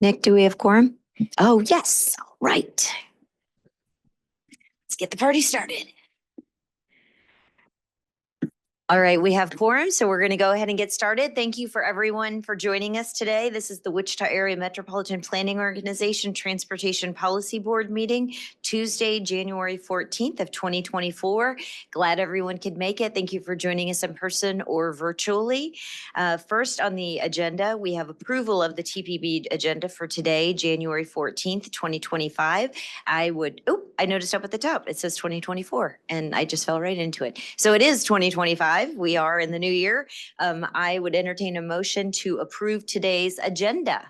Nick, do we have quorum? Oh, yes. All right. Let's get the party started. All right, we have quorum, so we're going to go ahead and get started. Thank you for everyone for joining us today. This is the Wichita Area Metropolitan Planning Organization Transportation Policy Board meeting, Tuesday, January 14th of 2024. Glad everyone could make it. Thank you for joining us in person or virtually. First on the agenda, we have approval of the TPB agenda for today, January 14th, 2025. I noticed up at the top, it says 2024, and I just fell right into it. So it is 2025. We are in the new year. I would entertain a motion to approve today's agenda.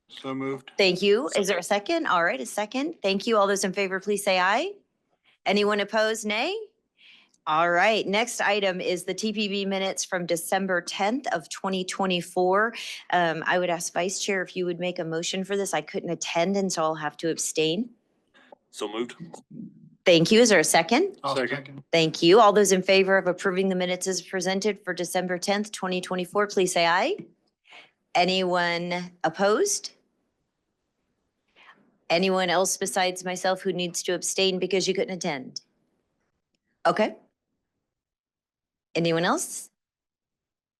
So moved. Thank you. Is there a second? All right, a second. Thank you. All those in favor, please say aye. Anyone opposed, nay? All right, next item is the TPB minutes from December 10th of 2024. I would ask Vice Chair if you would make a motion for this. I couldn't attend, and so I'll have to abstain. So moved. Thank you. Is there a second? Second. Thank you. All those in favor of approving the minutes as presented for December 10th, 2024, please say aye. Anyone opposed? Anyone else besides myself who needs to abstain because you couldn't attend? Okay. Anyone else?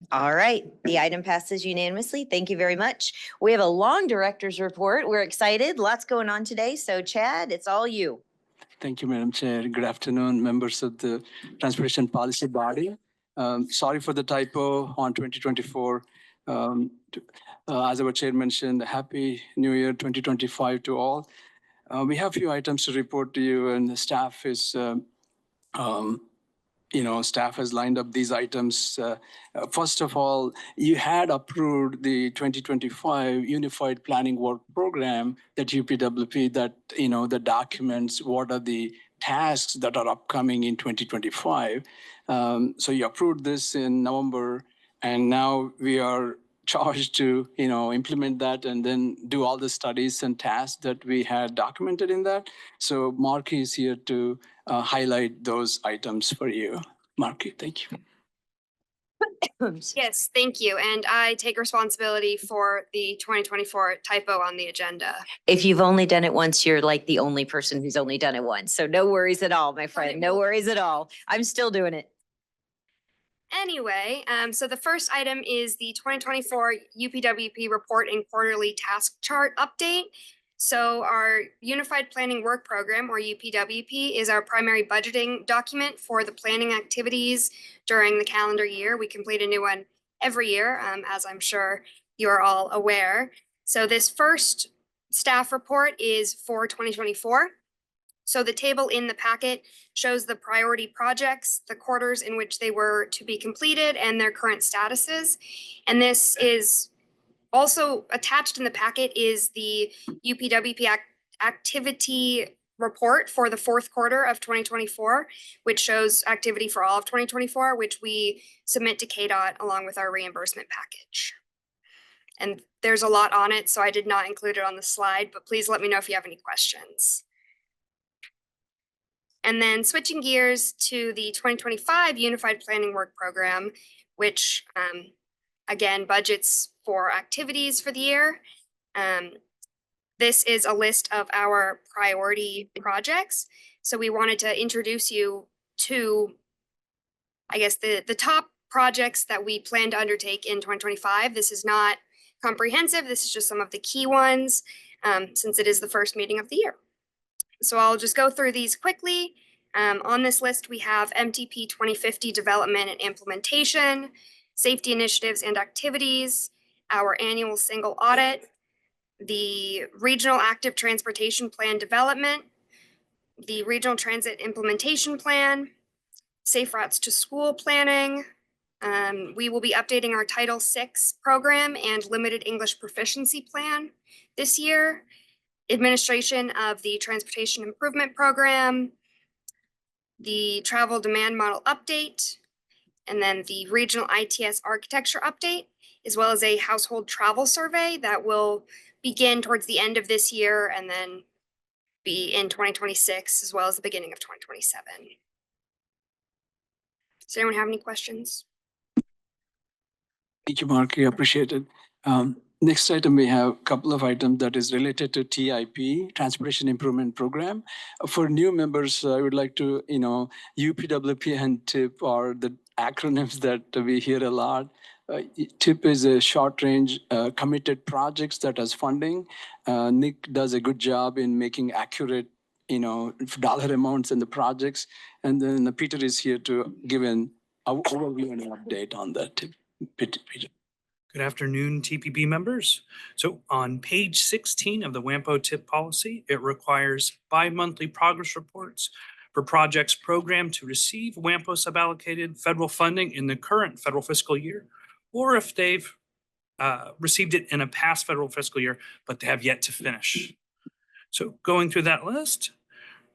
All right, the item passes unanimously. Thank you very much. We have a long director's report. We're excited. Lots going on today. So Chad, it's all you. Thank you, Madam Chair. Good afternoon, members of the Transportation Policy Body. Sorry for the typo on 2024. As our chair mentioned, Happy New Year 2025 to all. We have a few items to report to you, and the staff is staff has lined up these items. First of all, you had approved the 2025 Unified Planning Work Program, that UPWP, that, the documents, what are the tasks that are upcoming in 2025. So you approved this in November, and now we are charged to, implement that and then do all the studies and tasks that we had documented in that. So Mark is here to highlight those items for you. Mark, thank you. Yes, thank you. And I take responsibility for the 2024 typo on the agenda. If you've only done it once, you're like the only person who's only done it once. So no worries at all, my friend. No worries at all. I'm still doing it. Anyway, so the first item is the 2024 UPWP report and quarterly task chart update. So our Unified Planning Work Program, or UPWP, is our primary budgeting document for the planning activities during the calendar year. We complete a new one every year, as I'm sure you're all aware. So this first staff report is for 2024. So the table in the packet shows the priority projects, the quarters in which they were to be completed, and their current statuses. And this is also attached in the packet is the UPWP activity report for the fourth quarter of 2024, which shows activity for all of 2024, which we submit to KDOT along with our reimbursement package. And there's a lot on it, so I did not include it on the slide, but please let me know if you have any questions. And then switching gears to the 2025 Unified Planning Work Program, which again budgets for activities for the year. This is a list of our priority projects. So we wanted to introduce you to, I guess, the top projects that we plan to undertake in 2025. This is not comprehensive. This is just some of the key ones, since it is the first meeting of the year. So I'll just go through these quickly. On this list, we have MTP 2050 development and implementation, safety initiatives and activities, our annual single audit, the regional active transportation plan development, the regional transit implementation plan, safe routes to school planning. We will be updating our Title VI program and limited English proficiency plan this year, administration of the transportation improvement program, the travel demand model update, and then the regional ITS architecture update, as well as a household travel survey that will begin towards the end of this year and then be in 2026, as well as the beginning of 2027. Does anyone have any questions? Thank you, Mark. I appreciate it. Next item, we have a couple of items that is related to TIP, Transportation Improvement Program. For new members, I would like to, UPWP and TIP are the acronyms that we hear a lot. TIP is a short-range committed projects that has funding. Nick does a good job in making accurate, dollar amounts in the projects. And then Peter is here to give an overview and an update on that. Peter. Good afternoon, TPP members. So on page 16 of the WAMPO tip policy, it requires bi-monthly progress reports for projects programmed to receive WAMPO suballocated federal funding in the current federal fiscal year, or if they've received it in a past federal fiscal year, but they have yet to finish. So going through that list,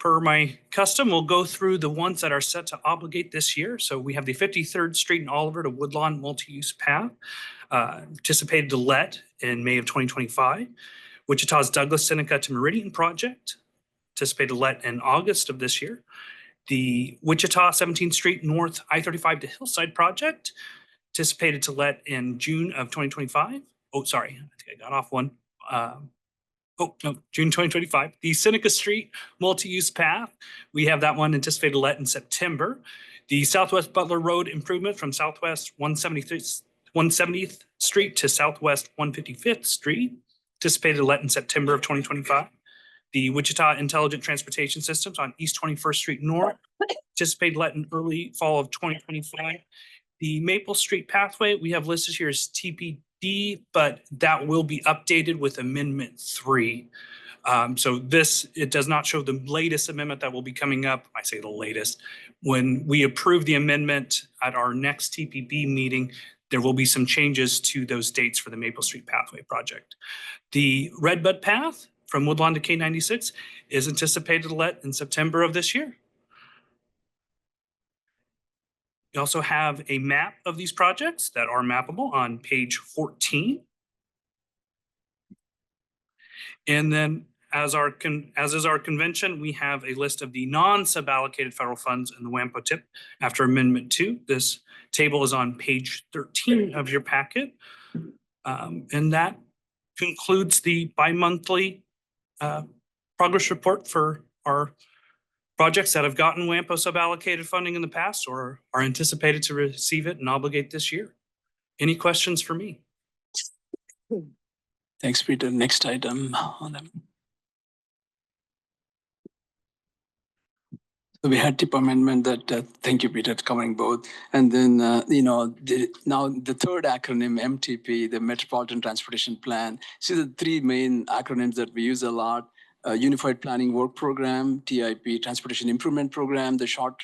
per my custom, we'll go through the ones that are set to obligate this year. So we have the 53rd Street in Oliver to Woodlawn multi-use path, anticipated to let in May of 2025. Wichita's Douglas Seneca to Meridian project, anticipated to let in August of this year. The Wichita 17th Street North I-35 to Hillside project, anticipated to let in June of 2025. Oh, sorry, I think I got off one. June 2025. The Seneca Street multi-use path, we have that one anticipated to let in September. The Southwest Butler Road improvement from Southwest 170th Street to Southwest 155th Street, anticipated to let in September of 2025. The Wichita Intelligent Transportation Systems on East 21st Street North, anticipated to let in early fall of 2025. The Maple Street pathway, we have listed here as TPD, but that will be updated with Amendment 3. So it does not show the latest amendment that will be coming up. I say the latest. When we approve the amendment at our next TPB meeting, there will be some changes to those dates for the Maple Street pathway project. The Redbud path from Woodlawn to K96 is anticipated to let in September of this year. We also have a map of these projects that are mappable on page 14. And then as is our convention, we have a list of the non-suballocated federal funds in the WAMPO tip after Amendment 2. This table is on page 13 of your packet. And that concludes the bi-monthly progress report for our projects that have gotten WAMPO suballocated funding in the past or are anticipated to receive it and obligate this year. Any questions for me? Thanks, Peter. Next item on them. So we had tip amendment that, thank you, Peter, covering both. And then, now the third acronym, MTP, the Metropolitan Transportation Plan. See the three main acronyms that we use a lot. Unified Planning Work Program, TIP, Transportation Improvement Program, the short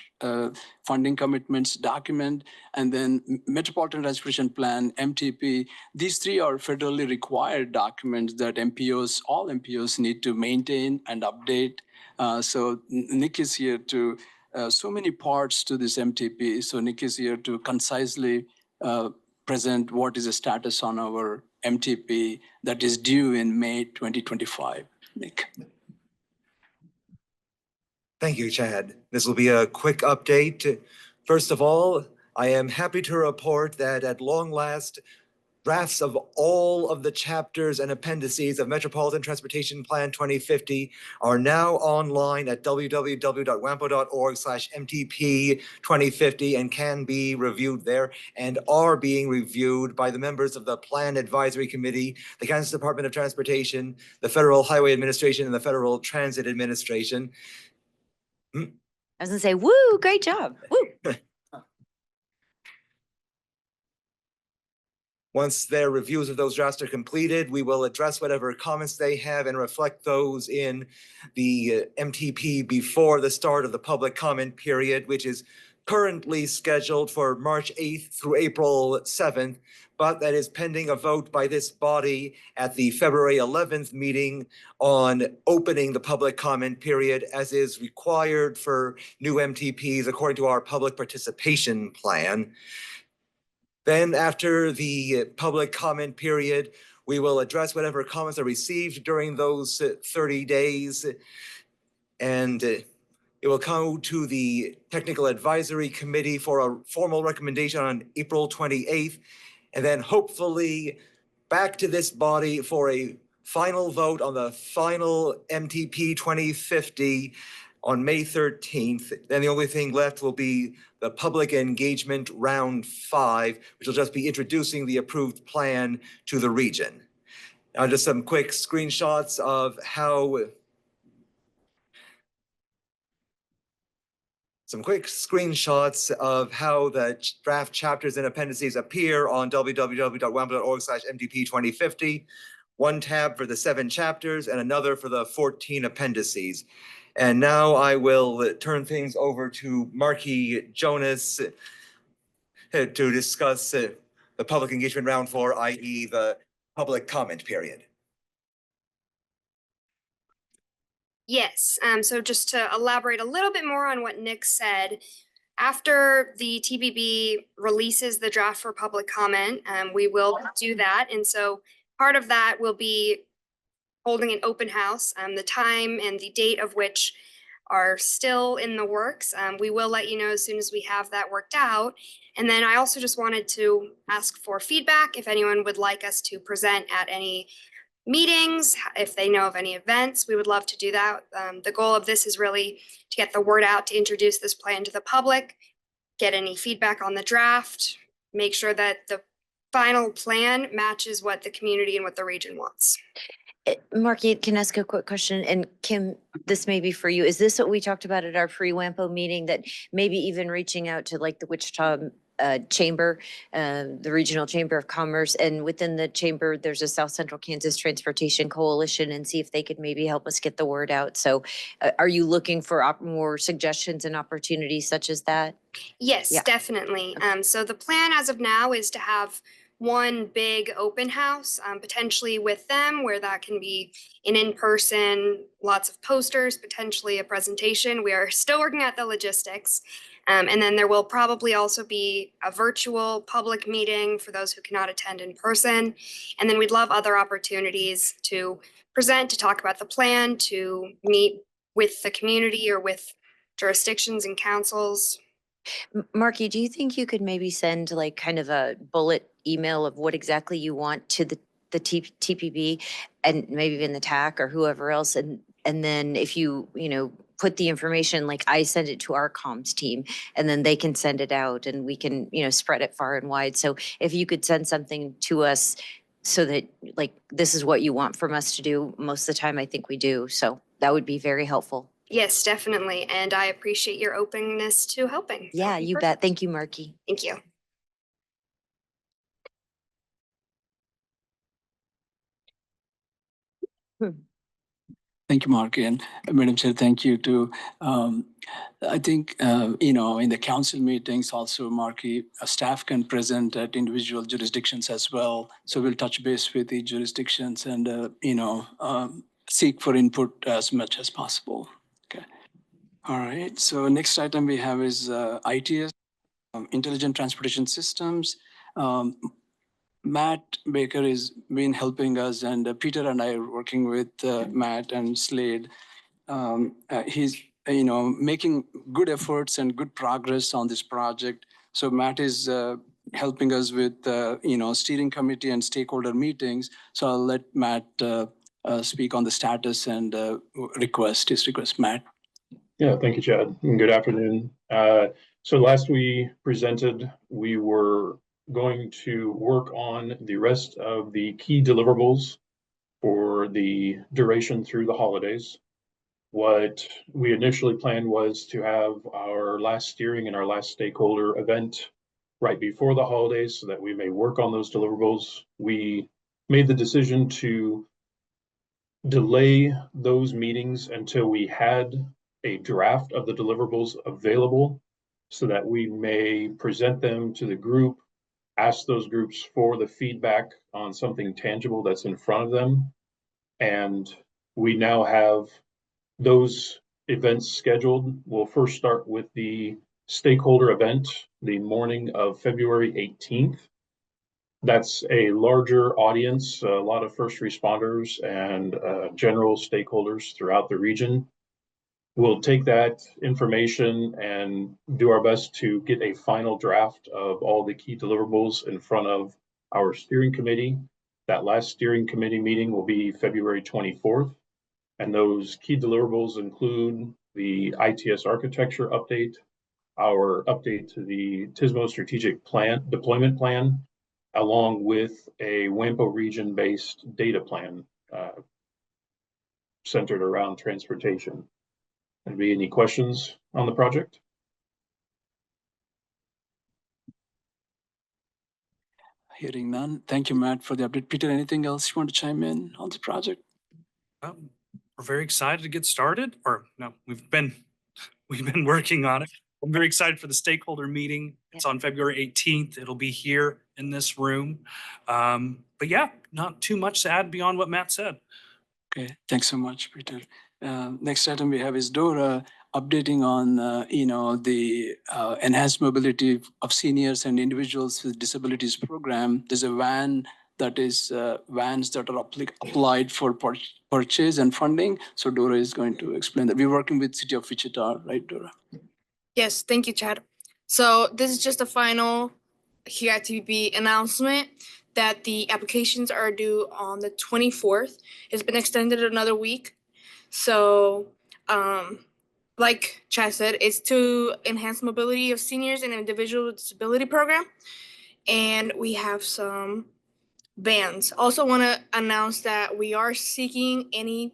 funding commitments document, and then Metropolitan Transportation Plan, MTP. These three are federally required documents that MPOs, all MPOs need to maintain and update. So Nick is here to, so many parts to this MTP. So Nick is here to concisely present what is the status on our MTP that is due in May 2025. Nick. Thank you, Chad. This will be a quick update. First of all, I am happy to report that at long last, drafts of all of the chapters and appendices of Metropolitan Transportation Plan 2050 are now online at www.wampo.org/MTP 2050 and can be reviewed there and are being reviewed by the members of the Plan Advisory Committee, the Kansas Department of Transportation, the Federal Highway Administration, and the Federal Transit Administration. I was gonna say, woo, great job. Woo. Once their reviews of those drafts are completed, we will address whatever comments they have and reflect those in the MTP before the start of the public comment period, which is currently scheduled for March 8th through April 7th, but that is pending a vote by this body at the February 11th meeting on opening the public comment period as is required for new MTPs according to our public participation plan. Then after the public comment period, we will address whatever comments are received during those 30 days. And it will go to the Technical Advisory Committee for a formal recommendation on April 28th. And then hopefully back to this body for a final vote on the final MTP 2050 on May 13th. Then the only thing left will be the public engagement round 5, which will just be introducing the approved plan to the region. Now, just some quick screenshots of how the draft chapters and appendices appear on www.wampo.org/MTP2050. One tab for the 7 chapters and another for the 14 appendices. And now I will turn things over to Marky Jonas to discuss the public engagement round 4, i.e. the public comment period. Yes, so just to elaborate a little bit more on what Nick said, after the TPB releases the draft for public comment, we will do that. And so part of that will be holding an open house, the time and the date of which are still in the works. We will let you know as soon as we have that worked out. And then I also just wanted to ask for feedback if anyone would like us to present at any meetings, if they know of any events, we would love to do that. The goal of this is really to get the word out, to introduce this plan to the public, get any feedback on the draft, make sure that the final plan matches what the community and what the region wants. Marky, can I ask a quick question? And Kim, this may be for you. Is this what we talked about at our pre-WAMPO meeting, that maybe even reaching out to like the Wichita Chamber, the Regional Chamber of Commerce, and within the chamber, there's a South Central Kansas Transportation Coalition, and see if they could maybe help us get the word out. So are you looking for more suggestions and opportunities such as that? Yes, Yeah. definitely. So the plan as of now is to have one big open house, potentially with them, where that can be an in-person, lots of posters, potentially a presentation. We are still working at the logistics. And then there will probably also be a virtual public meeting for those who cannot attend in person. And then we'd love other opportunities to present, to talk about the plan, to meet with the community or with jurisdictions and councils. Marky, do you think you could maybe send like kind of a bullet email of what exactly you want to the TPB and maybe even the TAC or whoever else? And then if you put the information, like I send it to our comms team and then they can send it out and we can, spread it far and wide. So if you could send something to us so that like, this is what you want from us to do, most of the time I think we do. So that would be very helpful. Yes, definitely. And I appreciate your openness to helping. Yeah, you bet. Thank you, Marky. Thank you. Thank you, Mark, and Madam Chair, thank you too. I think, in the council meetings also, Marky, staff can present at individual jurisdictions as well. So we'll touch base with the jurisdictions and, seek for input as much as possible. Okay. All right. So next item we have is ITS, Intelligent Transportation Systems. Matt Baker has been helping us, and Peter and I are working with Matt and Slade. He's making good efforts and good progress on this project. So Matt is helping us with steering committee and stakeholder meetings. So I'll let Matt speak on the status and his request. Matt. Yeah, thank you, Chad, and good afternoon. So last we presented, we were going to work on the rest of the key deliverables for the duration through the holidays. What we initially planned was to have our last steering and our last stakeholder event right before the holidays so that we may work on those deliverables. We made the decision to delay those meetings until we had a draft of the deliverables available so that we may present them to the group, ask those groups for the feedback on something tangible that's in front of them. And we now have those events scheduled. We'll first start with the stakeholder event, the morning of February 18th. That's a larger audience, a lot of first responders and general stakeholders throughout the region. We'll take that information and do our best to get a final draft of all the key deliverables in front of our steering committee. That last steering committee meeting will be February 24th. And those key deliverables include the ITS architecture update, our update to the TISMO strategic plan deployment plan, along with a WAMPO region-based data plan centered around transportation. Be any questions on the project? Hearing none. Thank you, Matt, for the update. Peter, anything else you want to chime in on the project? We're very excited to get started, or no, we've been working on it. I'm very excited for the stakeholder meeting. It's on February 18th. It'll be here in this room. But yeah, not too much to add beyond what Matt said. Okay, thanks so much, Peter. Next item we have is Dora updating on, the enhanced mobility of seniors and individuals with disabilities program. There's a van that is vans that are applied for purchase and funding. So Dora is going to explain that. We're working with City of Wichita, right, Dora? Yes, thank you, Chad. So this is just a final QITB announcement that the applications are due on the 24th. It's been extended another week. So like Chad said, it's to enhance mobility of seniors and individuals with disability program. And we have some vans. Also want to announce that we are seeking anyone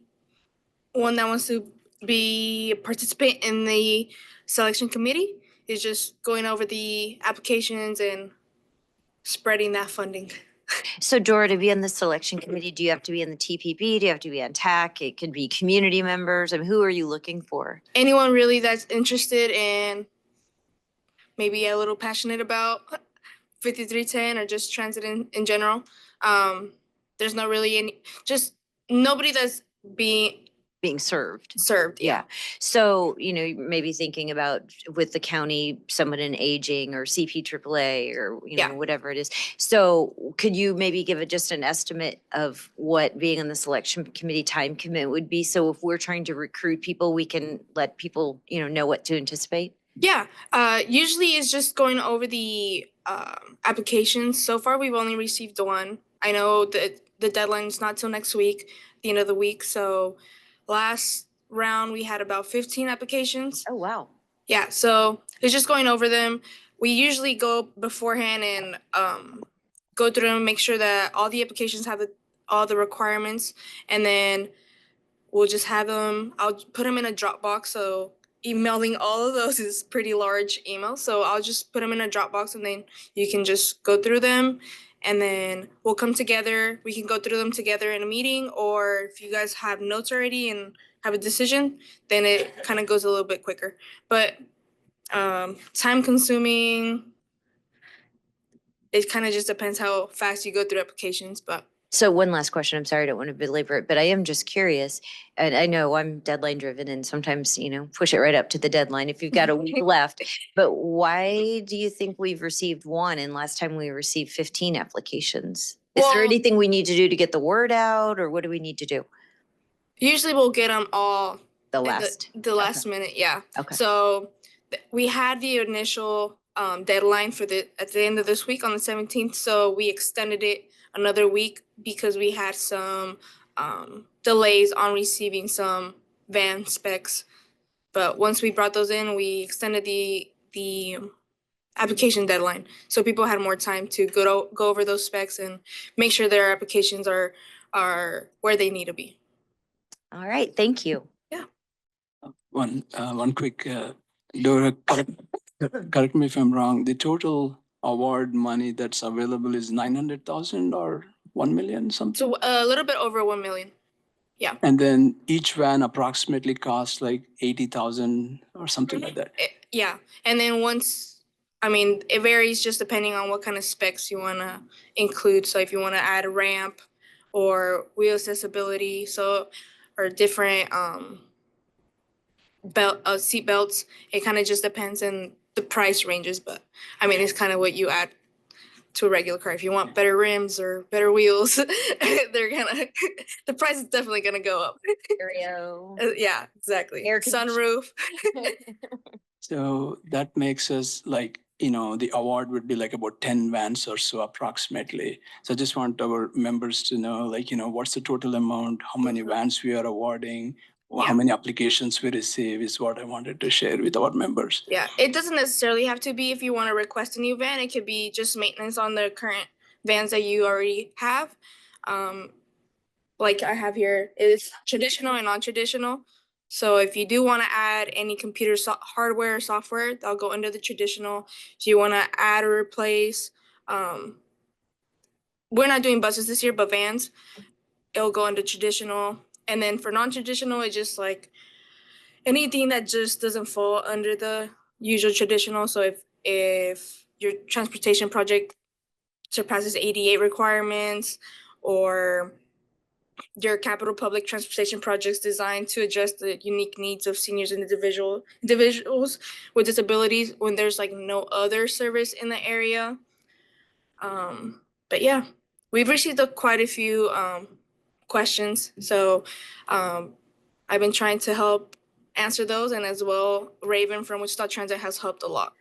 that wants to be a participant in the selection committee. Is just going over the applications and spreading that funding. So Dora, to be on the selection committee, do you have to be in the TPP? Do you have to be on TAC? It could be community members. I mean, who are you looking for? Anyone really that's interested and maybe a little passionate about 5310 or just transit in general. There's not really just nobody that's being served. Yeah. So, maybe thinking about with the county, someone in aging or CP AAA or, whatever it is. So could you maybe give just an estimate of what being on the selection committee time commitment would be? So if we're trying to recruit people, we can let people, know what to anticipate? Yeah. Usually it's just going over the applications. So far, we've only received one. I know that the deadline is not till next week, the end of the week. So last round, we had about 15 applications. Oh, wow. Yeah, so it's just going over them. We usually go beforehand and go through them, make sure that all the applications have all the requirements, and then we'll just have them. I'll put them in a Dropbox. So emailing all of those is pretty large email. So I'll just put them in a Dropbox, and then you can just go through them. And then we'll come together. We can go through them together in a meeting, or if you guys have notes already and have a decision, then it kind of goes a little bit quicker. But time consuming, it kind of just depends how fast you go through applications. But So one last question. I'm sorry, I don't want to belabor it, but I am just curious. And I know I'm deadline driven and sometimes, push it right up to the deadline if you've got a week left. But why do you think we've received one and last time we received 15 applications? Is there Well- anything we need to do to get the word out or what do we need to do? usually we'll get them all The at last. the last minute. Yeah. Okay. So we had the initial deadline at the end of this week on the 17th. So we extended it another week because we had some delays on receiving some van specs. But once we brought those in, we extended the application deadline. So people had more time to go over those specs and make sure their applications are where they need to be. All right. Thank you. One quick, Dora, correct me if I'm wrong. The total award money that's available is 900,000 or 1 million something? So a little bit over 1 million. And then each van approximately costs like 80,000 or something like that. Yeah. And then it varies just depending on what kind of specs you want to include. So if you want to add a ramp or wheel accessibility, or different seat belts, it kind of just depends on the price ranges. But it's kind of what you add to a regular car. If you want better rims or better wheels, the price is definitely gonna go up. Stereo. Yeah, exactly. Air conditioning. Sunroof. So that makes us like the award would be like about 10 vans or so approximately. So I just want our members to know, what's the total amount, how many vans we are awarding, or how many applications we receive is what I wanted to share with our members. Yeah, it doesn't necessarily have to be if you want to request a new van. It could be just maintenance on the current vans that you already have. Like I have here, it's traditional and non-traditional. So if you do want to add any computer hardware or software, they'll go under the traditional. If you want to add or replace, we're not doing buses this year, but vans, it'll go under traditional. And then for non-traditional, it's just like anything that just doesn't fall under the usual traditional. So if your transportation project surpasses ADA requirements, or your capital public transportation projects designed to address the unique needs of seniors and individuals with disabilities when there's like no other service in the area. But yeah, we've received quite a few questions. So I've been trying to help answer those, and as well, Raven from Wichita Transit has helped a lot.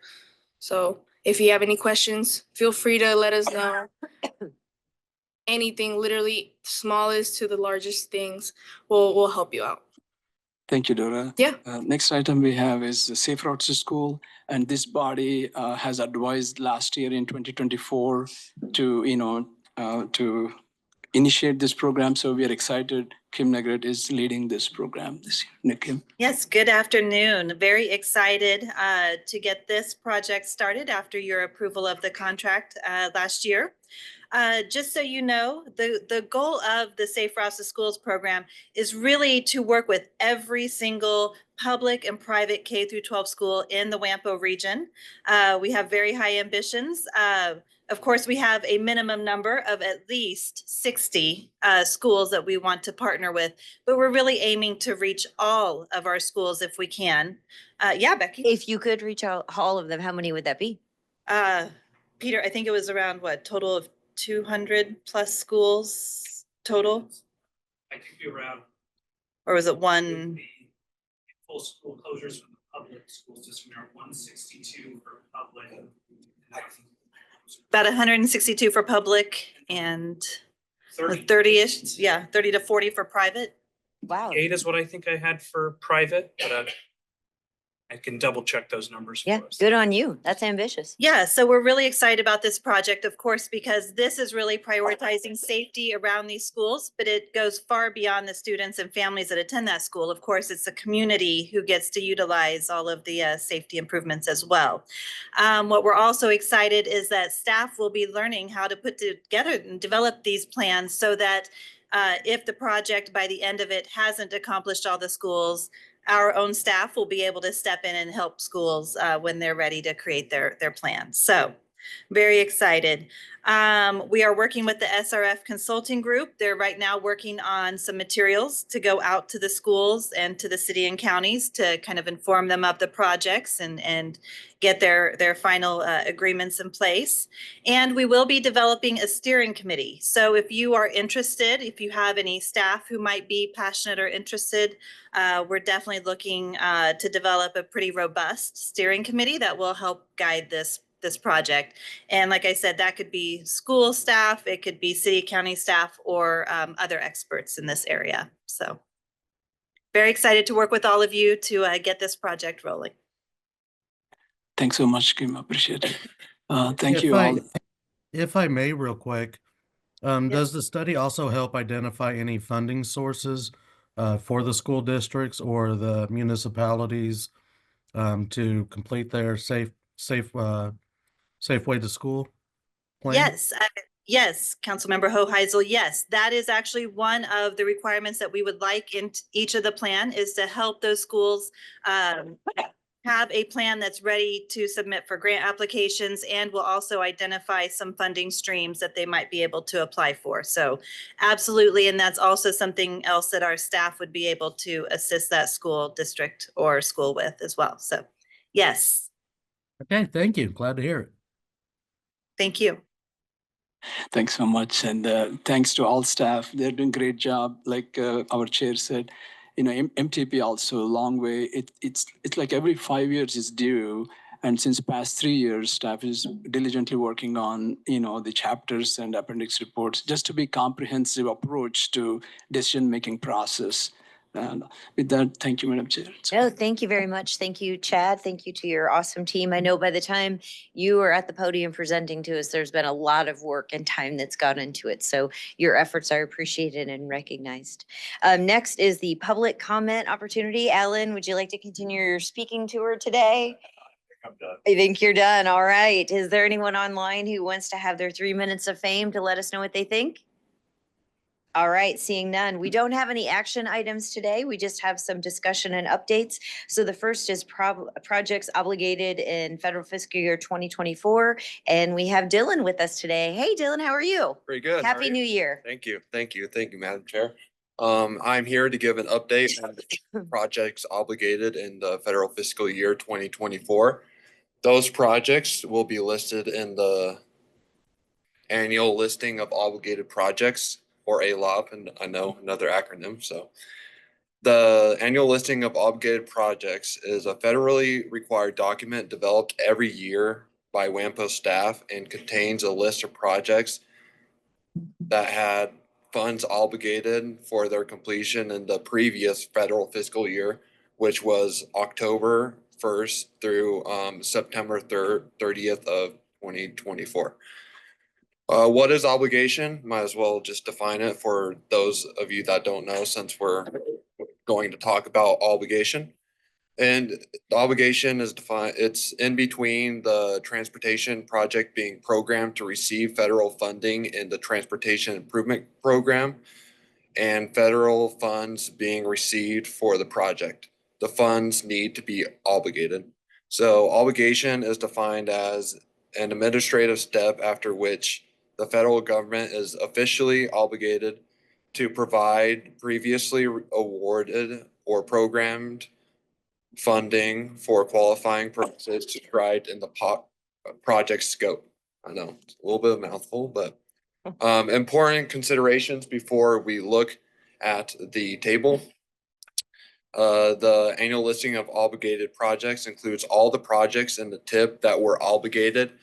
So if you have any questions, feel free to let us know. Anything, literally smallest to the largest things, will help you out. Thank you, Dora. Yeah. Next item we have is the Safe Routes to School. And this body has advised last year in 2024 to initiate this program. So we are excited. Kim Negret is leading this program this year. Kim. Yes, good afternoon. Very excited to get this project started after your approval of the contract last year. Just so you know, the goal of the Safe Routes to Schools program is really to work with every single public and private K through 12 school in the WAMPO region. We have very high ambitions. Of course, we have a minimum number of at least 60 schools that we want to partner with, but we're really aiming to reach all of our schools if we can. Yeah, Becky? If you could reach out all of them, how many would that be? Peter, I think it was around what, total of 200 plus schools total? I could be around. Or was it one? Full school closures from the public schools district are 162 for public. About 162 for public and 30. 30-ish, yeah, 30 to 40 for private. Wow. 8 is what I think I had for private, but I can double check those numbers. Yeah, for us. good on you. That's ambitious. Yeah, so we're really excited about this project, of course, because this is really prioritizing safety around these schools, but it goes far beyond the students and families that attend that school. Of course, it's the community who gets to utilize all of the safety improvements as well. What we're also excited is that staff will be learning how to put together and develop these plans so that if the project by the end of it hasn't accomplished all the schools, our own staff will be able to step in and help schools when they're ready to create their plans. So very excited. We are working with the SRF Consulting Group. They're right now working on some materials to go out to the schools and to the city and counties to kind of inform them of the projects and get their final agreements in place. And we will be developing a steering committee. So if you are interested, if you have any staff who might be passionate or interested, we're definitely looking to develop a pretty robust steering committee that will help guide this project. And like I said, that could be school staff, it could be city, county staff, or other experts in this area. So very excited to work with all of you to get this project rolling. Thanks so much, Kim. Appreciate it. Thank you all. If I may, real quick, does the study also help identify any funding sources for the school districts or the municipalities to complete their safe way to school plan? Yes, Councilmember Hoheisel, yes, that is actually one of the requirements that we would like in each of the plan is to help those schools have a plan that's ready to submit for grant applications, and will also identify some funding streams that they might be able to apply for. So absolutely, and that's also something else that our staff would be able to assist that school district or school with as well. So yes. Okay, thank you. Glad to hear it. Thank you. Thanks so much. And thanks to all staff. They're doing a great job. Like our chair said, MTP also a long way. It's like every 5 years is due. And since past 3 years, staff is diligently working on, the chapters and appendix reports, just to be comprehensive approach to decision-making process. And with that, thank you, Madam Chair. No, thank you very much. Thank you, Chad. Thank you to your awesome team. I know by the time you are at the podium presenting to us, there's been a lot of work and time that's gone into it. So your efforts are appreciated and recognized. Next is the public comment opportunity. Alan, would you like to continue your speaking tour today? I'm done. I think you're done. All right. Is there anyone online who wants to have their 3 minutes of fame to let us know what they think? All right, seeing none. We don't have any action items today. We just have some discussion and updates. So the first is projects obligated in federal fiscal year 2024. And we have Dylan with us today. Hey, Dylan, how are you? Pretty good. How are Happy you? New Year. Thank you. Thank you. Thank you, Madam Chair. I'm here to give an update on the projects obligated in the federal fiscal year 2024. Those projects will be listed in the annual listing of obligated projects, or ALOP, and I know another acronym. So the annual listing of obligated projects is a federally required document developed every year by WAMPO staff and contains a list of projects that had funds obligated for their completion in the previous federal fiscal year, which was October 1st through September 30th of 2024. What is obligation? Might as well just define it for those of you that don't know, since we're going to talk about obligation. And the obligation is defined, it's in between the transportation project being programmed to receive federal funding in the Transportation Improvement Program and federal funds being received for the project. The funds need to be obligated. So obligation is defined as an administrative step after which the federal government is officially obligated to provide previously awarded or programmed funding for qualifying purposes described in the project scope. I know it's a little bit of a mouthful, but important considerations before we look at the table. The annual listing of obligated projects includes all the projects in the TIP that were obligated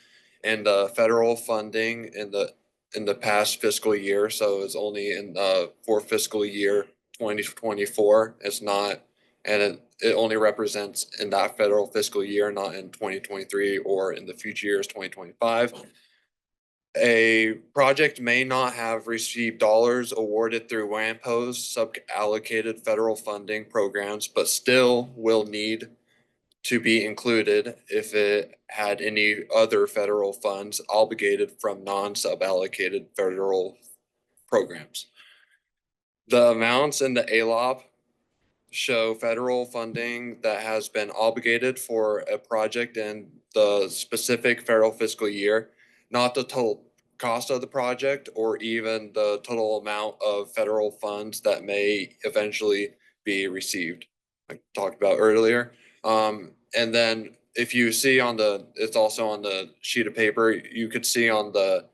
in the federal funding in the past fiscal year. So it's only in for fiscal year 2024. It's not, and it only represents in that federal fiscal year, not in 2023 or in the future years 2025. A project may not have received dollars awarded through WAMPO's sub-allocated federal funding programs, but still will need to be included if it had any other federal funds obligated from non-sub-allocated federal programs. The amounts in the ALOP show federal funding that has been obligated for a project in the specific federal fiscal year, not the total cost of the project or even the total amount of federal funds that may eventually be received, like talked about earlier. And then if you see it's also on the sheet of paper, you could see on the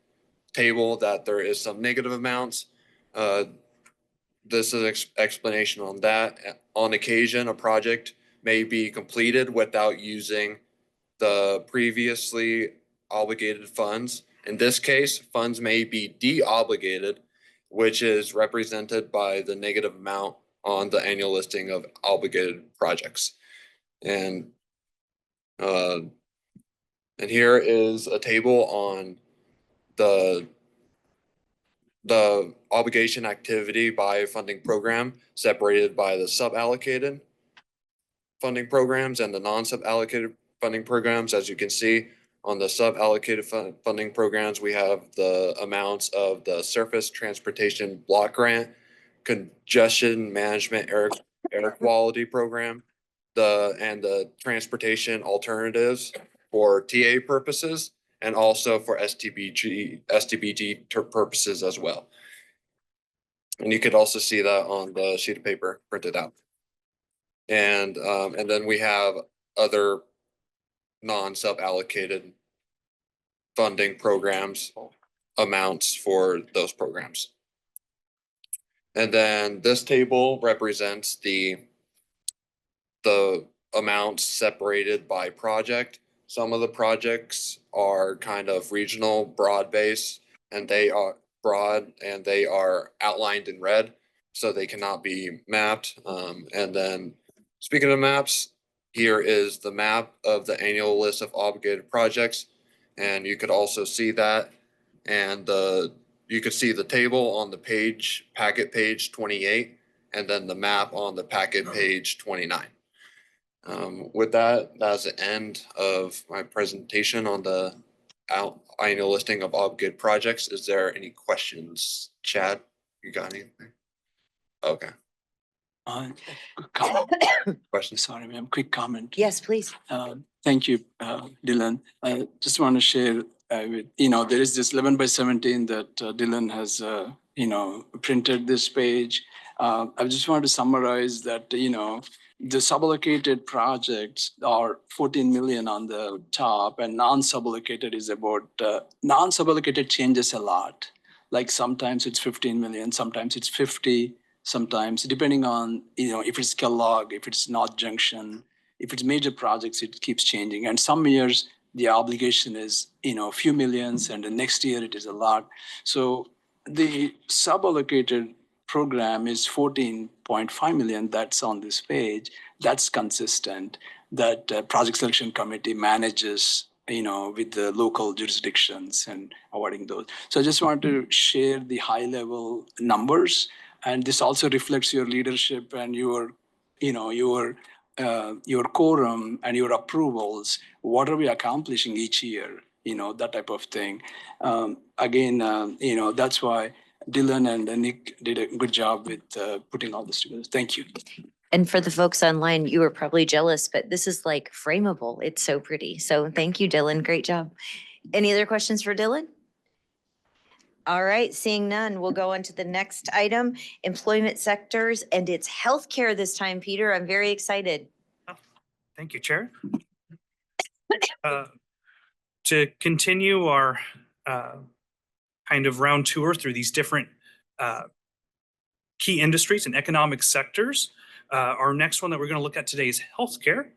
table that there is some negative amounts. This is an explanation on that. On occasion, a project may be completed without using the previously obligated funds. In this case, funds may be de-obligated, which is represented by the negative amount on the annual listing of obligated projects. And here is a table on the obligation activity by funding program, separated by the sub-allocated funding programs and the non-sub-allocated funding programs. As you can see on the sub-allocated funding programs, we have the amounts of the Surface Transportation Block Grant, Congestion Management Air Quality Program, and the Transportation Alternatives for TA purposes, and also for STBG purposes as well. And you could also see that on the sheet of paper printed out. And then we have other non-sub-allocated funding programs, amounts for those programs. And then this table represents the amounts separated by project. Some of the projects are kind of regional, broad-based, and they are broad and they are outlined in red, so they cannot be mapped. And then speaking of maps, here is the map of the annual list of obligated projects. And you could also see that. And you could see the table on the page, packet page 28, and then the map on the packet page 29. With that, that's the end of my presentation on the annual listing of obligated projects. Is there any questions? Chad, you got anything? Okay. Quick comment. Questions? Sorry, ma'am, quick comment. Yes, please. Thank you, Dylan. I just want to share with, there is this 11 by 17 that Dylan has, printed this page. I just want to summarize that, the suballocated projects are 14 million on the top, and non-suballocated is about, non-suballocated changes a lot. Like sometimes it's 15 million, sometimes it's 50, sometimes depending on, if it's Kellogg, if it's North Junction, if it's major projects, it keeps changing. And some years the obligation is, a few millions, and the next year it is a lot. So the suballocated program is 14.5 million. That's on this page. That's consistent. That project selection committee manages, with the local jurisdictions and awarding those. So I just want to share the high level numbers. And this also reflects your leadership and your quorum and your approvals. What are we accomplishing each year? That type of thing. Again, that's why Dylan and Nick did a good job with putting all this together. Thank you. And for the folks online, you were probably jealous, but this is like frameable. It's so pretty. So thank you, Dylan. Great job. Any other questions for Dylan? All right, seeing none, we'll go on to the next item, employment sectors, and it's healthcare this time, Peter. I'm very excited. Thank you, Chair. To continue our kind of round tour through these different key industries and economic sectors, our next one that we're going to look at today is healthcare.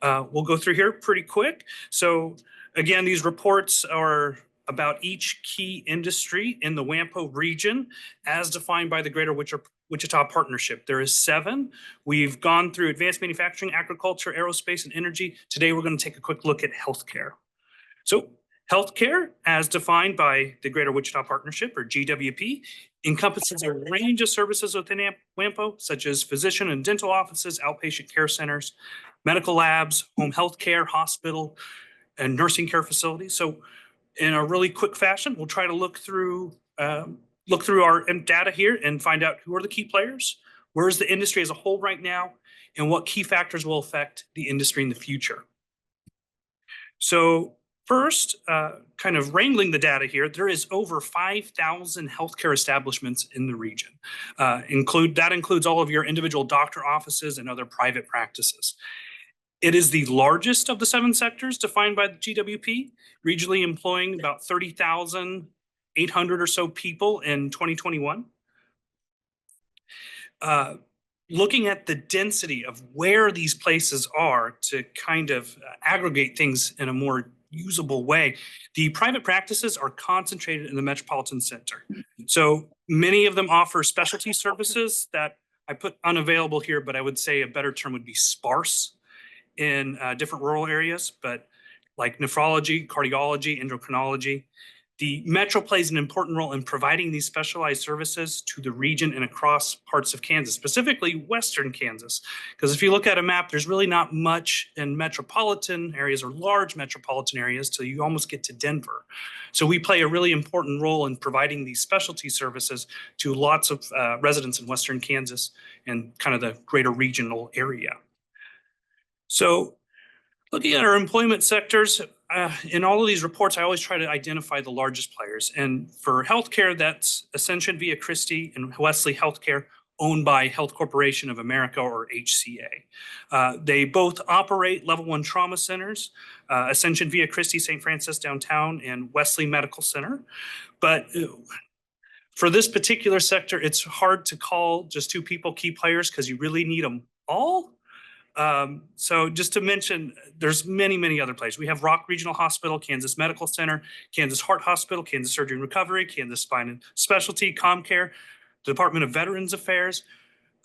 We'll go through here pretty quick. So again, these reports are about each key industry in the WAMPO region as defined by the Greater Wichita Partnership. There is 7. We've gone through advanced manufacturing, agriculture, aerospace, and energy. Today, we're going to take a quick look at healthcare. So healthcare, as defined by the Greater Wichita Partnership, or GWP, encompasses a range of services within WAMPO, such as physician and dental offices, outpatient care centers, medical labs, home health care, hospital, and nursing care facilities. So in a really quick fashion, we'll try to look through our data here and find out who are the key players, where is the industry as a whole right now, and what key factors will affect the industry in the future. So first, kind of wrangling the data here, there is over 5,000 healthcare establishments in the region. That includes all of your individual doctor offices and other private practices. It is the largest of the 7 sectors defined by the GWP, regionally employing about 30,800 or so people in 2021. Looking at the density of where these places are to kind of aggregate things in a more usable way, the private practices are concentrated in the metropolitan center. So many of them offer specialty services that I put unavailable here, but I would say a better term would be sparse in different rural areas, but like nephrology, cardiology, endocrinology. The metro plays an important role in providing these specialized services to the region and across parts of Kansas, specifically Western Kansas. Because if you look at a map, there's really not much in metropolitan areas or large metropolitan areas till you almost get to Denver. So we play a really important role in providing these specialty services to lots of residents in Western Kansas and kind of the greater regional area. So looking at our employment sectors, in all of these reports, I always try to identify the largest players. And for healthcare, that's Ascension Via Christi and Wesley Healthcare, owned by Health Corporation of America, or HCA. They both operate level 1 trauma centers, Ascension Via Christi, St. Francis downtown, and Wesley Medical Center. But for this particular sector, it's hard to call just 2 people key players because you really need them all. So just to mention, there's many, many other places. We have Rock Regional Hospital, Kansas Medical Center, Kansas Heart Hospital, Kansas Surgery and Recovery, Kansas Spine and Specialty, ComCare, Department of Veterans Affairs.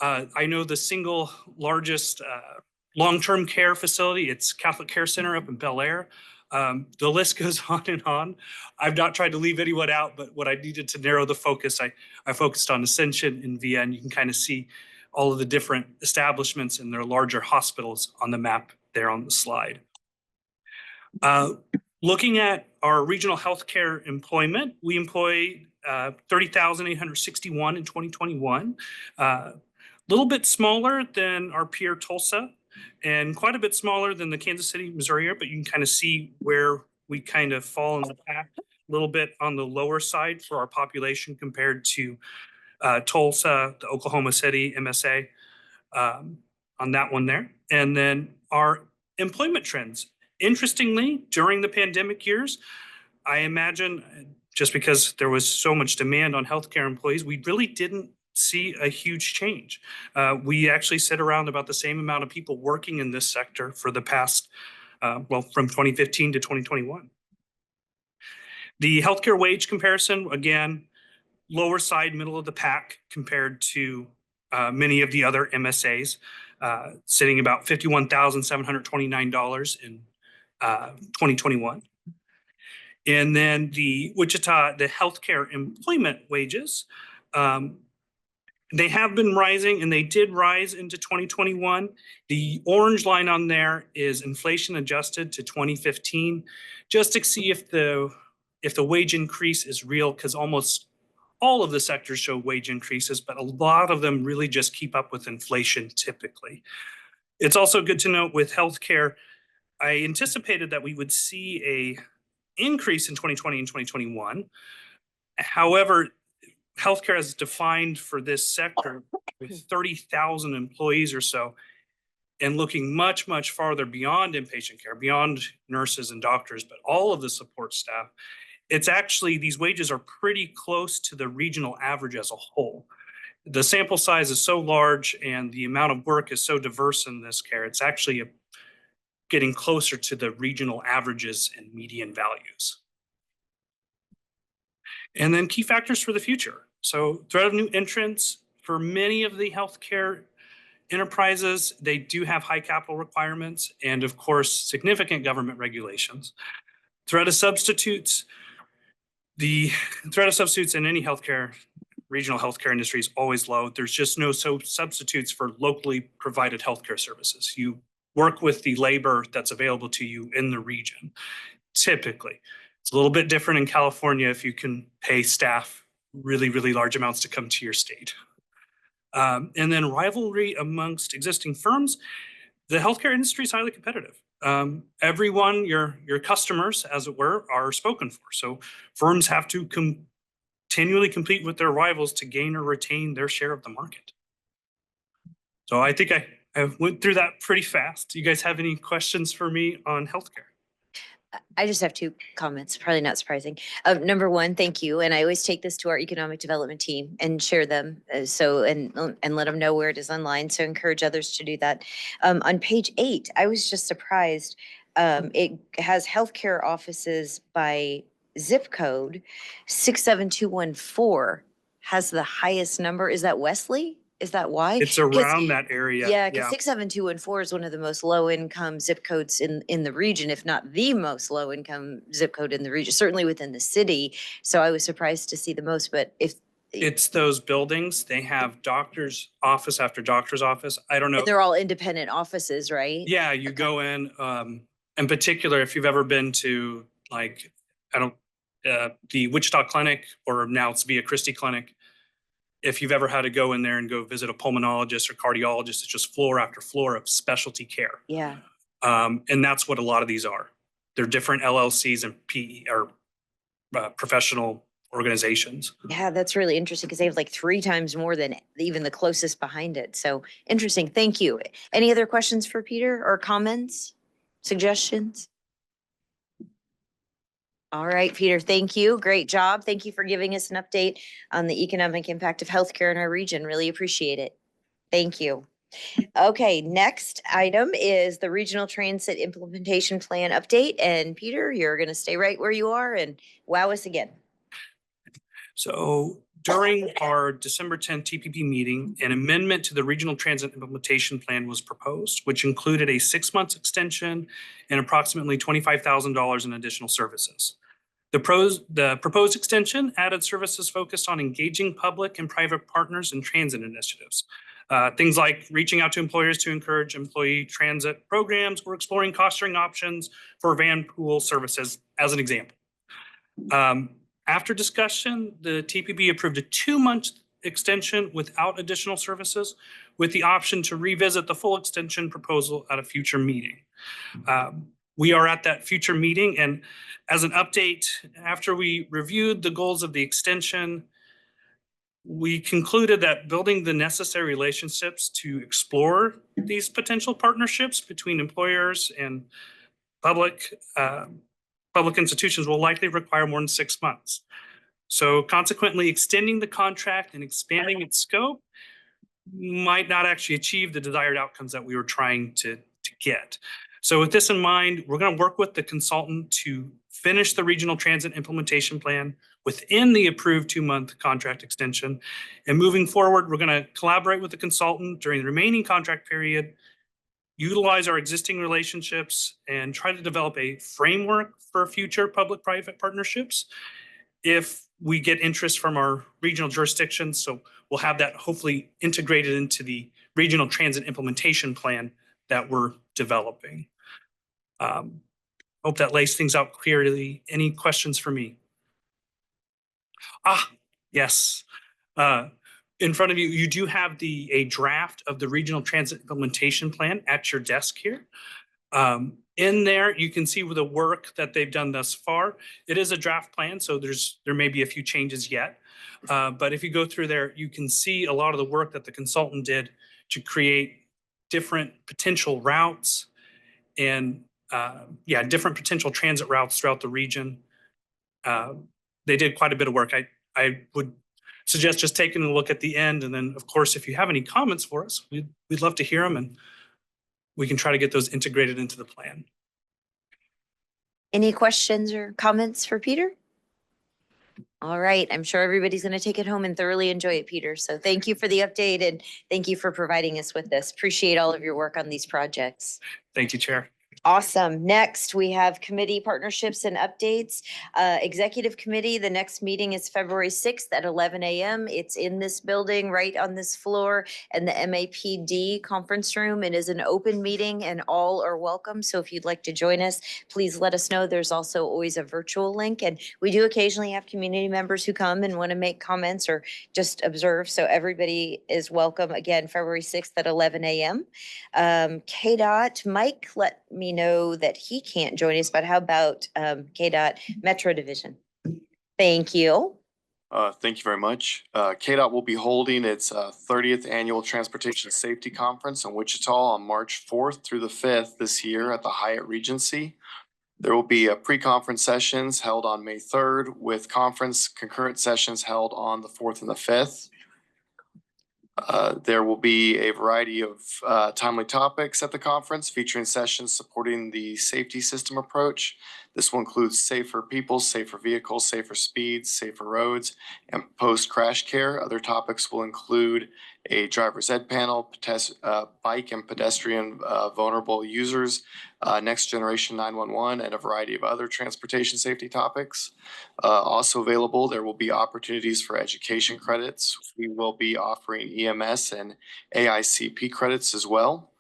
I know the single largest long-term care facility, it's Catholic Care Center up in Bel Air. The list goes on and on. I've not tried to leave anyone out, but what I needed to narrow the focus, I focused on Ascension in VN. You can kind of see all of the different establishments and their larger hospitals on the map there on the slide. Looking at our regional healthcare employment, we employ 30,861 in 2021. A little bit smaller than our peer Tulsa and quite a bit smaller than the Kansas City, Missouri area, but you can kind of see where we kind of fall in the pack, a little bit on the lower side for our population compared to Tulsa, the Oklahoma City MSA, on that one there. And then our employment trends. Interestingly, during the pandemic years, I imagine just because there was so much demand on healthcare employees, we really didn't see a huge change. We actually sit around about the same amount of people working in this sector for the past, well, from 2015 to 2021. The healthcare wage comparison, again, lower side, middle of the pack compared to many of the other MSAs, sitting about $51,729 in 2021. And then the Wichita, the healthcare employment wages, they have been rising and they did rise into 2021. The orange line on there is inflation adjusted to 2015, just to see if the wage increase is real, because almost all of the sectors show wage increases, but a lot of them really just keep up with inflation typically. It's also good to note with healthcare, I anticipated that we would see a increase in 2020 and 2021. However, healthcare is defined for this sector with 30,000 employees or so, and looking much, much farther beyond inpatient care, beyond nurses and doctors, but all of the support staff. It's actually, these wages are pretty close to the regional average as a whole. The sample size is so large and the amount of work is so diverse in this care, it's actually getting closer to the regional averages and median values. And then key factors for the future. So threat of new entrants for many of the healthcare enterprises, they do have high capital requirements and of course, significant government regulations. Threat of substitutes. The threat of substitutes in any healthcare, regional healthcare industry is always low. There's just no substitutes for locally provided healthcare services. You work with the labor that's available to you in the region, typically. It's a little bit different in California if you can pay staff really, really large amounts to come to your state. And then rivalry amongst existing firms. The healthcare industry is highly competitive. Everyone, your customers, as it were, are spoken for. So firms have to continually compete with their rivals to gain or retain their share of the market. So I think I went through that pretty fast. Do you guys have any questions for me on healthcare? I just have two comments, probably not surprising. Number one, thank you. And I always take this to our economic development team and share them. And let them know where it is online. So encourage others to do that. On page 8, I was just surprised. It has healthcare offices by zip code. 67214 has the highest number. Is that Wesley? Is that why? It's around that area. Yeah, because 67214 is one of the most low-income zip codes in the region, if not the most low-income zip code in the region, certainly within the city. So I was surprised to see the most, but if it's those buildings, they have doctor's office after doctor's office. I don't know. they're all independent offices, right? Yeah, you go in particular, if you've ever been to like, the Wichita Clinic, or now it's Via Christi Clinic. If you've ever had to go in there and go visit a pulmonologist or cardiologist, it's just floor after floor of specialty care. Yeah. And that's what a lot of these are. They're different LLCs and PE or professional organizations. Yeah, that's really interesting because they have like 3 times more than even the closest behind it. So interesting. Thank you. Any other questions for Peter or comments, suggestions? All right, Peter, thank you. Great job. Thank you for giving us an update on the economic impact of healthcare in our region. Really appreciate it. Thank you. Okay, next item is the Regional Transit Implementation Plan update. And Peter, you're going to stay right where you are and wow us again. So during our December 10th TPP meeting, an amendment to the Regional Transit Implementation Plan was proposed, which included a 6-month extension and approximately $25,000 in additional services. The proposed extension added services focused on engaging public and private partners in transit initiatives. Things like reaching out to employers to encourage employee transit programs or exploring cost-sharing options for van pool services, as an example. After discussion, the TPP approved a 2-month extension without additional services, with the option to revisit the full extension proposal at a future meeting. We are at that future meeting, and as an update, after we reviewed the goals of the extension, we concluded that building the necessary relationships to explore these potential partnerships between employers and public institutions will likely require more than 6 months. So consequently, extending the contract and expanding its scope might not actually achieve the desired outcomes that we were trying to get. So with this in mind, we're going to work with the consultant to finish the Regional Transit Implementation Plan within the approved 2-month contract extension. And moving forward, we're going to collaborate with the consultant during the remaining contract period, utilize our existing relationships, and try to develop a framework for future public-private partnerships if we get interest from our regional jurisdictions. So we'll have that hopefully integrated into the Regional Transit Implementation Plan that we're developing. Hope that lays things out clearly. Any questions for me? Yes. In front of you, you do have a draft of the Regional Transit Implementation Plan at your desk here. In there, you can see with the work that they've done thus far. It is a draft plan, so there may be a few changes yet. But if you go through there, you can see a lot of the work that the consultant did to create different potential routes and different potential transit routes throughout the region. They did quite a bit of work. I would suggest just taking a look at the end. And then, of course, if you have any comments for us, we'd love to hear them, and we can try to get those integrated into the plan. Any questions or comments for Peter? All right, I'm sure everybody's going to take it home and thoroughly enjoy it, Peter. So thank you for the update, and thank you for providing us with this. Appreciate all of your work on these projects. Thank you, Chair. Awesome. Next, we have committee partnerships and updates. Executive Committee, the next meeting is February 6th at 11 a.m. It's in this building, right on this floor, and the MAPD conference room. It is an open meeting and all are welcome. So if you'd like to join us, please let us know. There's also always a virtual link, and we do occasionally have community members who come and want to make comments or just observe. So everybody is welcome. Again, February 6th at 11 a.m. KDOT, Mike let me know that he can't join us, but how about KDOT Metro Division? Thank you. Thank you very much. KDOT will be holding its 30th Annual Transportation Safety Conference in Wichita on March 4th through the 5th this year at the Hyatt Regency. There will be pre-conference sessions held on May 3rd with conference concurrent sessions held on the 4th and the 5th. There will be a variety of timely topics at the conference featuring sessions supporting the safety system approach. This will include safer people, safer vehicles, safer speeds, safer roads, and post-crash care. Other topics will include a driver's ed panel, bike and pedestrian vulnerable users, next generation 911, and a variety of other transportation safety topics. Also available, there will be opportunities for education credits. We will be offering EMS and AICP credits as well.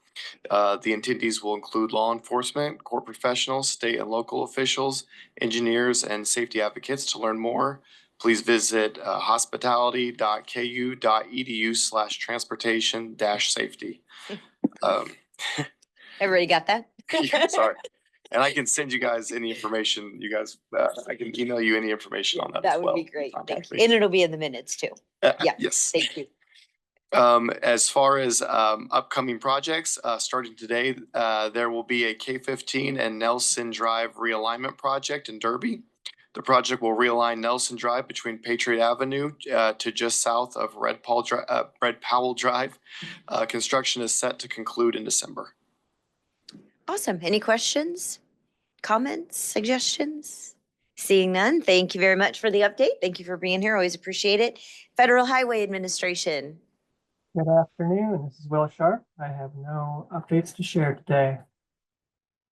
The attendees will include law enforcement, court professionals, state and local officials, engineers, and safety advocates. To learn more, please visit hospitality.ku.edu/transportation-safety. Everybody got that? Yeah, sorry. And I can send you guys any information. You guys, I can email you any information on that as That well. would be great. Thank you. And it'll be in the minutes too. Yeah. Yes. Thank you. As far as upcoming projects, starting today, there will be a K-15 and Nelson Drive realignment project in Derby. The project will realign Nelson Drive between Patriot Avenue to just south of Red Powell Drive. Construction is set to conclude in December. Awesome. Any questions, comments, suggestions? Seeing none, thank you very much for the update. Thank you for being here. Always appreciate it. Federal Highway Administration. Good afternoon. This is Will Sharp. I have no updates to share today.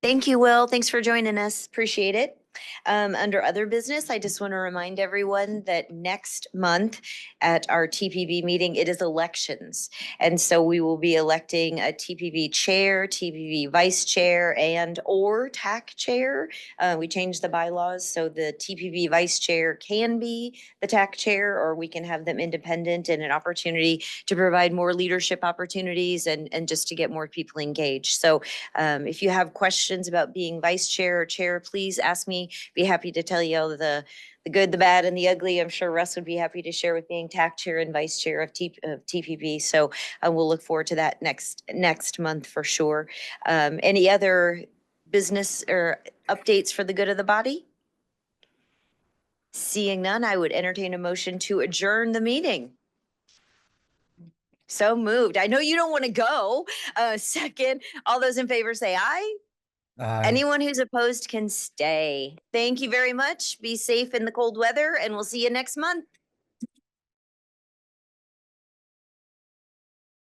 Thank you, Will. Thanks for joining us. Appreciate it. Under other business, I just want to remind everyone that next month at our TPB meeting, it is elections. And so we will be electing a TPB chair, TPB vice chair, and or TAC chair. We changed the bylaws so the TPB vice chair can be the TAC chair, or we can have them independent, and an opportunity to provide more leadership opportunities and just to get more people engaged. So if you have questions about being vice chair or chair, please ask me. Be happy to tell you all the good, the bad, and the ugly. I'm sure Russ would be happy to share with being TAC chair and vice chair of TPB. So we'll look forward to that next month for sure. Any other business or updates for the good of the body? Seeing none, I would entertain a motion to adjourn the meeting. So moved. I know you don't want to go. Second, all those in favor say aye. Anyone who's opposed can stay. Thank you very much. Be safe in the cold weather, and we'll see you next month.